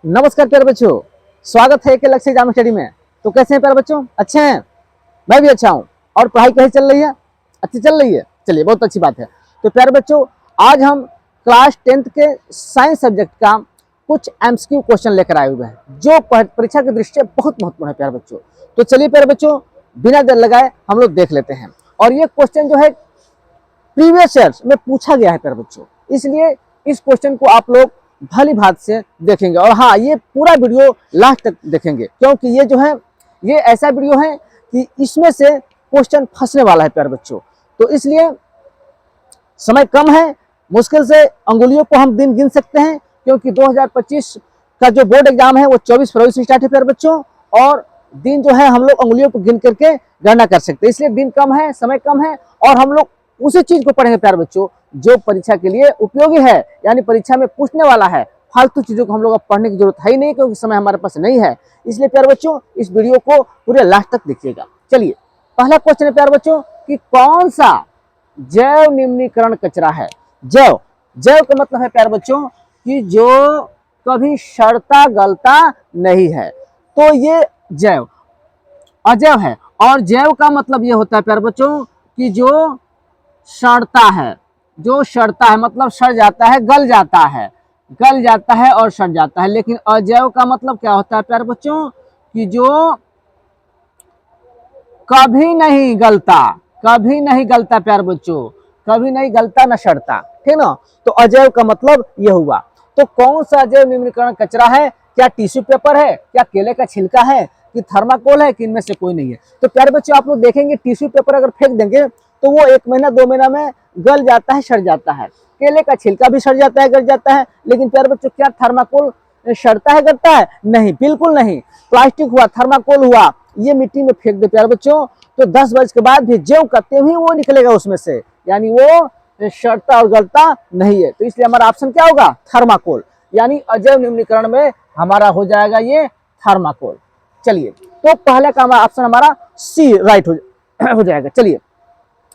नमस्कार प्यारे बच्चों, स्वागत है एक लक्ष्य एग्जाम स्टडी में। तो कैसे हैं प्यारे बच्चों? अच्छे हैं? मैं भी अच्छा हूं। और पढ़ाई कैसी चल रही है? अच्छी चल रही है। चलिए, बहुत अच्छी बात है। तो प्यारे बच्चों, आज हम क्लास 10th के साइंस सब्जेक्ट का कुछ एमसीक्यू क्वेश्चन लेकर आए हुए हैं जो परीक्षा की दृष्टि से बहुत महत्वपूर्ण है प्यारे बच्चों। तो चलिए प्यारे बच्चों, बिना देर लगाए हम लोग देख लेते हैं। और ये क्वेश्चन जो है प्रीवियस ईयर्स में पूछा गया है प्यारे बच्चों, इसलिए इस क्वेश्चन को आप लोग भली भांति से देखेंगे। और हाँ, ये पूरा वीडियो लास्ट तक देखेंगे, क्योंकि ये जो है ये ऐसा वीडियो है कि इसमें से क्वेश्चन फंसने वाला है प्यारे बच्चों। तो इसलिए समय कम है, मुश्किल से अंगुलियों को हम दिन गिन सकते हैं, क्योंकि 2025 का जो बोर्ड एग्जाम है वो 24 फरवरी से स्टार्ट है प्यारे बच्चों। और दिन जो है हम लोग अंगुलियों को गिन करके गणना कर सकते हैं, इसलिए दिन कम है, समय कम है। और हम लोग उसी चीज को पढ़ेंगे प्यारे बच्चों जो परीक्षा के लिए उपयोगी है, यानी परीक्षा में पूछने वाला है। फालतू चीजों को हम लोग अब पढ़ने की जरूरत है ही नहीं, क्योंकि समय हमारे पास नहीं है। इसलिए प्यारे बच्चों, इस वीडियो को पूरे लास्ट तक देखिएगा। चलिए, पहला क्वेश्चन है प्यारे बच्चों कि कौन सा जैव निम्नीकरण कचरा है। जैव जैव का मतलब है प्यारे बच्चों कि जो कभी सड़ता गलता नहीं है, तो ये जैव। अजैव है, और जैव का मतलब ये होता है प्यारे बच्चों कि जो सड़ता है, जो सड़ता है मतलब सड़ जाता है, गल जाता है, गल जाता है और सड़ जाता है। लेकिन अजैव का मतलब क्या होता है प्यारे बच्चों कि जो कभी नहीं गलता, कभी नहीं गलता प्यारे बच्चों, कभी नहीं गलता न सड़ता, ठीक ना। तो अजैव का मतलब यह हुआ। तो कौन सा अजैव निम्नीकरण कचरा है? क्या टिश्यू पेपर है, क्या केले का छिलका है, कि थर्माकोल है, कि इनमें से कोई नहीं है? तो प्यारे बच्चों, आप लोग देखेंगे टिश्यू पेपर अगर फेंक देंगे तो वो 1 महीना 2 महीना में गल जाता है, सड़ जाता है। केले का छिलका भी सड़ जाता है, गल जाता है। लेकिन प्यारे बच्चों, क्या थर्माकोल सड़ता है, गलता है? नहीं, बिल्कुल नहीं। प्लास्टिक हुआ, थर्माकोल हुआ, ये मिट्टी में फेंक दे प्यारे बच्चों तो 10 वर्ष के बाद भी ज्यों का त्यों ही वो निकलेगा उसमें से, यानी वो सड़ता और गलता नहीं है। तो इसलिए हमारा ऑप्शन क्या होगा? थर्माकोल। यानी अजैव निम्नीकरण में हमारा हो जाएगा ये थर्माकोल। चलिए, तो पहले का ऑप्शन हमारा सी राइट हो जाएगा। चलिए,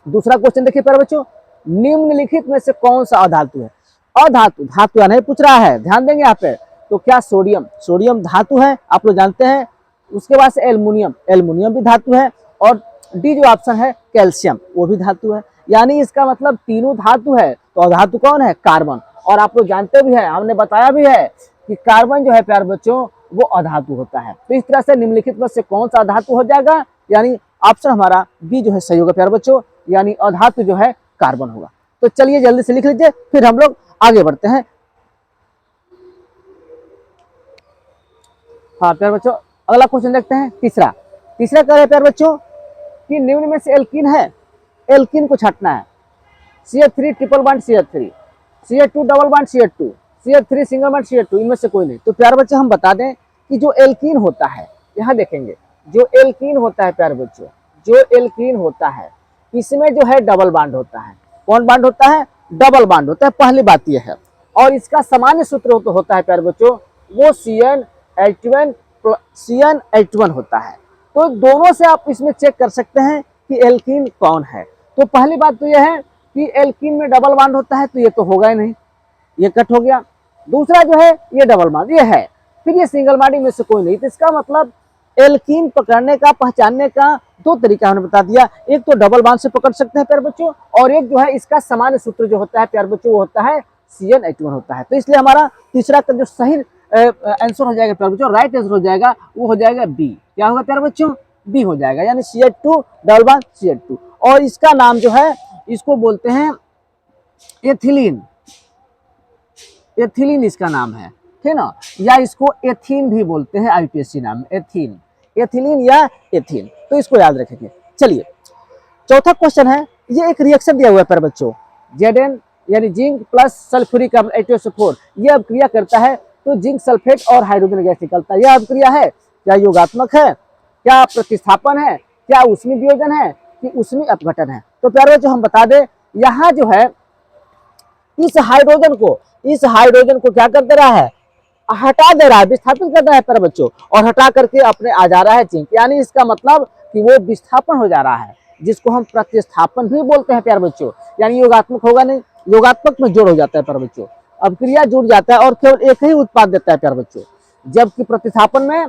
दूसरा क्वेश्चन देखिए प्यारे बच्चों, निम्नलिखित में से कौन सा अधातु है? अधातु, धातु या नहीं पूछ रहा है, ध्यान देंगे यहाँ पे। तो क्या सोडियम? सोडियम धातु है, आप लोग जानते हैं। उसके बाद से एल्युमिनियम, एल्युमिनियम भी धातु है। और डी जो ऑप्शन है कैल्शियम, वो भी धातु है। यानी इसका मतलब तीनों धातु है। तो अधातु कौन है? कार्बन। और आप लोग जानते भी है, हमने बताया भी है कि कार्बन जो है प्यारे बच्चों वो अधातु होता है। तो इस तरह से निम्नलिखित में से कौन सा अधातु हो जाएगा? यानी ऑप्शन हमारा बी जो है सही होगा प्यारे बच्चों, यानी अधातु जो है कार्बन होगा। तो चलिए जल्दी से लिख लीजिए, फिर हम लोग आगे बढ़ते हैं। हाँ प्यारे बच्चों, अगला क्वेश्चन देखते हैं। तीसरा तीसरा कह रहे हैं प्यारे बच्चों कि निम्न में से एल्कीन है, एल्कीन को छाटना है। CH3 triple bond CH3, CH2 double bond CH2, CH3 single bond CH2, इनमें से कोई नहीं। तो प्यारे बच्चे हम बता दें कि जो एल्कीन होता है, यहाँ देखेंगे, जो एल्कीन होता है प्यारे बच्चों, जो एल्कीन होता है इसमें जो है डबल बॉन्ड होता है। कौन बॉन्ड होता है? डबल बॉन्ड होता है, पहली बात यह है। और इसका सामान्य सूत्र होता है प्यारे बच्चों, वो CnH1 होता है। तो दोनों से आप इसमें चेक कर सकते हैं कि एल्कीन कौन है। तो पहली बात तो यह है कि एल्कीन में डबल बॉन्ड होता है, तो ये तो होगा ही नहीं, ये कट हो गया। दूसरा जो है ये डबल बॉन्ड ये है, फिर ये सिंगल बॉन्ड में से कोई नहीं। तो इसका मतलब एल्कीन पकड़ने का, पहचानने का दो तरीका हमने बता दिया। एक तो डबल बॉन्ड से पकड़ सकते हैं प्यारे बच्चों, और एक जो है इसका सामान्य सूत्र जो होता है प्यारे बच्चों वो होता है CnH1 होता है। तो इसलिए हमारा तीसरा का जो सही आंसर हो जाएगा प्यारे बच्चों, राइट आंसर हो जाएगा, वो हो जाएगा बी। क्या होगा प्यारे बच्चों? बी हो जाएगा, यानी CH2 डबल बॉन्ड CH2। और इसका नाम जो है इसको बोलते हैं एथिलीन, एथिलीन इसका नाम है, ठीक ना। या इसको एथीन भी बोलते हैं, IPSC नाम एथीन, एथिलीन या एथीन, तो इसको याद रखेंगे। चलिए, चौथा क्वेश्चन है, ये एक रिएक्शन दिया हुआ है प्यारे बच्चों, Zn यानी zinc plus sulphuric acid H2SO4, ये अभिक्रिया करता है तो जिंक सल्फेट और हाइड्रोजन गैस निकलता है। यह अभिक्रिया है, क्या योगात्मक है, क्या प्रतिस्थापन है, क्या ऊष्मीय वियोजन है, कि ऊष्मीय अपघटन है? तो प्यारे बच्चों हम बता दें, यहाँ जो है इस हाइड्रोजन को क्या कर दे रहा है? हटा दे रहा है, विस्थापित कर रहा है प्यारे बच्चों, और हटा करके अपने आ जा रहा है जिंक। यानी इसका मतलब कि वो विस्थापन हो जा रहा है, जिसको हम प्रतिस्थापन भी बोलते हैं प्यारे बच्चों। यानी योगात्मक होगा नहीं, योगात्मक में जोड़ हो जाता है प्यारे बच्चों, अभिक्रिया जुड़ जाता है और केवल एक ही उत्पाद देता है प्यारे बच्चों। जबकि प्रतिस्थापन में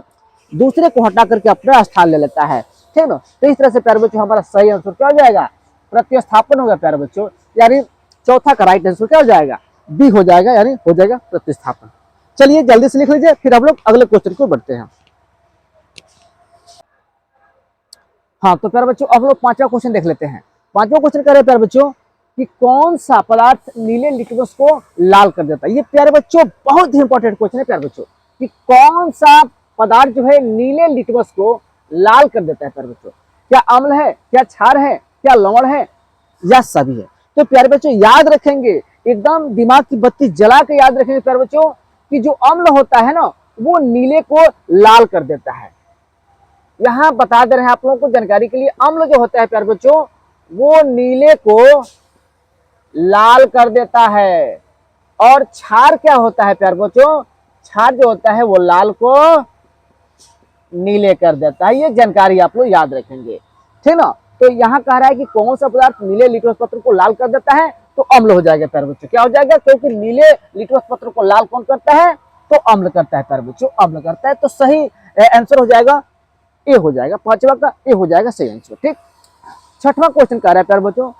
दूसरे को हटा करके अपना स्थान ले लेता है, ठीक ना। तो इस तरह से प्यारे बच्चों हमारा सही आंसर क्या हो जाएगा, प्रतिस्थापन होगा प्यारे बच्चों, यानी चौथा का राइट आंसर क्या हो जाएगा, बी हो जाएगा, यानी हो जाएगा प्रतिस्थापन। चलिए जल्दी से लिख लीजिए, फिर हम लोग अगले क्वेश्चन को बढ़ते हैं। हाँ तो प्यारे बच्चों अब लोग पांचवा क्वेश्चन देख लेते हैं। पांचवा क्वेश्चन कह रहे हैं प्यारे बच्चों कि कौन सा पदार्थ नीले लिटमस को लाल कर देता है। ये प्यारे बच्चों बहुत ही इंपॉर्टेंट क्वेश्चन है प्यारे बच्चों, कि कौन सा पदार्थ जो है नीले लिटमस को लाल कर देता है प्यारे बच्चों। क्या अम्ल है, क्या क्षार है, क्या लवण है, या सभी है। तो प्यारे बच्चों याद रखेंगे, एकदम दिमाग की बत्ती जला के याद रखेंगे प्यारे बच्चों, कि जो अम्ल होता है ना वो नीले को लाल कर देता है। यहां बता दे रहे हैं आप लोगों को जानकारी के लिए, अम्ल जो होता है प्यारे बच्चों वो नीले को लाल कर देता है, और क्षार क्या होता है प्यारे बच्चों, क्षार जो होता है वो लाल को नीले कर देता है। ये जानकारी आप लोग याद रखेंगे, ठीक ना। तो यहाँ कह रहा है कि कौन सा पदार्थ नीले लिटमस पत्र को लाल कर देता है, तो अम्ल हो जाएगा प्यारे बच्चों। क्या हो जाएगा, क्योंकि नीले लिटमस पत्र को लाल कौन करता है, तो अम्ल करता है प्यारे बच्चों, अम्ल करता है। तो सही आंसर हो जाएगा ए हो जाएगा, पांचवा का ए हो जाएगा सही आंसर, ठीक। छठवां क्वेश्चन कह रहा है प्यारे बच्चों